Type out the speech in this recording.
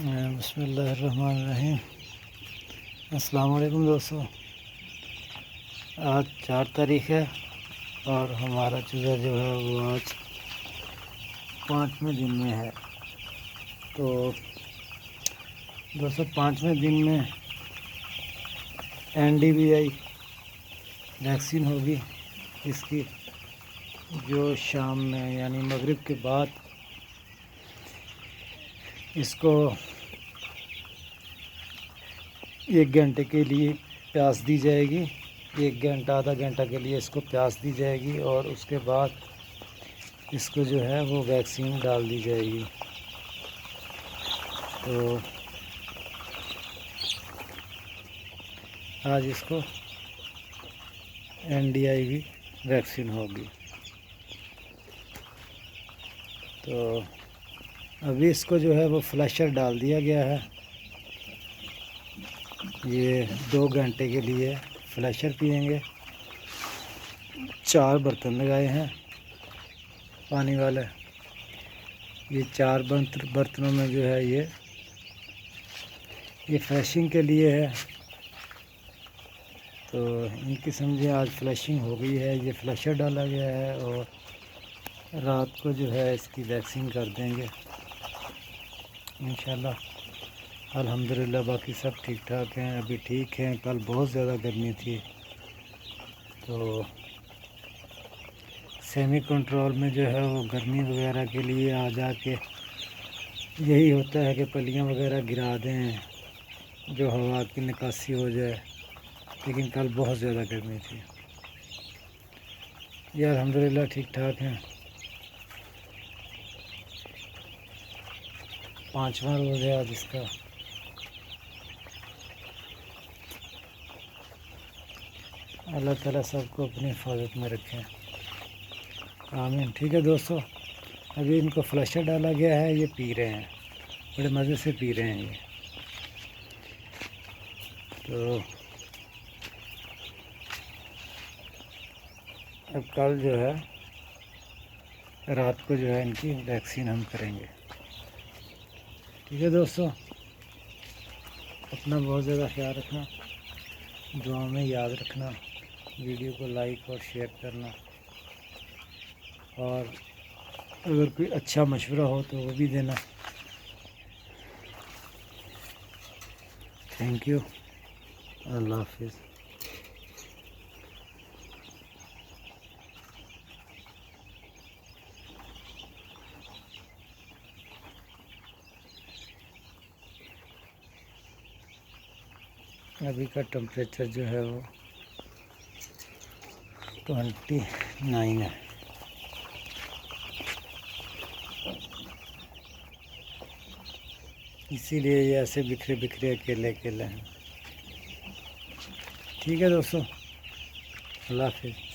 بسم اللہ الرحمن الرحیم۔ السلام علیکم دوستو، آج 4 تاریخ ہے اور ہمارا چوزا جو ہے وہ آج 5ویں دن میں ہے۔ تو دوستو 5ویں دن میں NDVI ویکسین ہوگی اس کی، جو شام میں یعنی مغرب کے بعد اس کو 1 گھنٹے کے لیے پیاس دی جائے گی، 1 گھنٹہ آدھا گھنٹہ کے لیے اس کو پیاس دی جائے گی اور اس کے بعد اس کو جو ہے وہ ویکسین ڈال دی جائے گی۔ تو آج اس کو NDI ویکسین ہوگی۔ تو ابھی اس کو جو ہے وہ فلیشر ڈال دیا گیا ہے، یہ 2 گھنٹے کے لیے فلیشر پئیں گے۔ 4 برتن لگائے ہیں پانی والے، یہ 4 برتنوں میں جو ہے یہ فلیشنگ کے لیے ہے۔ تو ان کی سمجھیں آج فلیشنگ ہو گئی ہے، یہ فلیشر ڈالا گیا ہے اور رات کو جو ہے اس کی ویکسین کر دیں گے انشاءاللہ۔ الحمدللہ باقی سب ٹھیک ٹھاک ہیں، ابھی ٹھیک ہیں۔ کل بہت زیادہ گرمی تھی تو سیمی کنٹرول میں جو ہے وہ گرمی وغیرہ کے لیے آ جا کے یہی ہوتا ہے کہ پلیاں وغیرہ گرا دیں جو ہوا کی نکاسی ہو جائے، لیکن کل بہت زیادہ گرمی تھی۔ یہ الحمدللہ ٹھیک ٹھاک ہیں۔ 5واں روز ہے آج اس کا۔ اللہ تعالیٰ سب کو اپنی حفاظت میں رکھیں، آمین۔ ٹھیک ہے دوستو، ابھی ان کو فلیشر ڈالا گیا ہے، یہ پی رہے ہیں، بڑے مزے سے پی رہے ہیں یہ۔ تو اب کل جو ہے رات کو جو ہے ان کی ویکسین ہم کریں گے۔ ٹھیک ہے دوستو، اپنا بہت زیادہ خیال رکھنا، دعا میں یاد رکھنا، ویڈیو کو لائک اور شیئر کرنا، اور اگر کوئی اچھا مشورہ ہو تو وہ بھی دینا۔ تھینک یو، اللہ حافظ۔ ابھی کا ٹمپریچر جو ہے وہ 29 ہے۔ اسی لیے یہ ایسے بکھرے بکھرے اکیلے ہیں۔ ٹھیک ہے دوستو، اللہ حافظ۔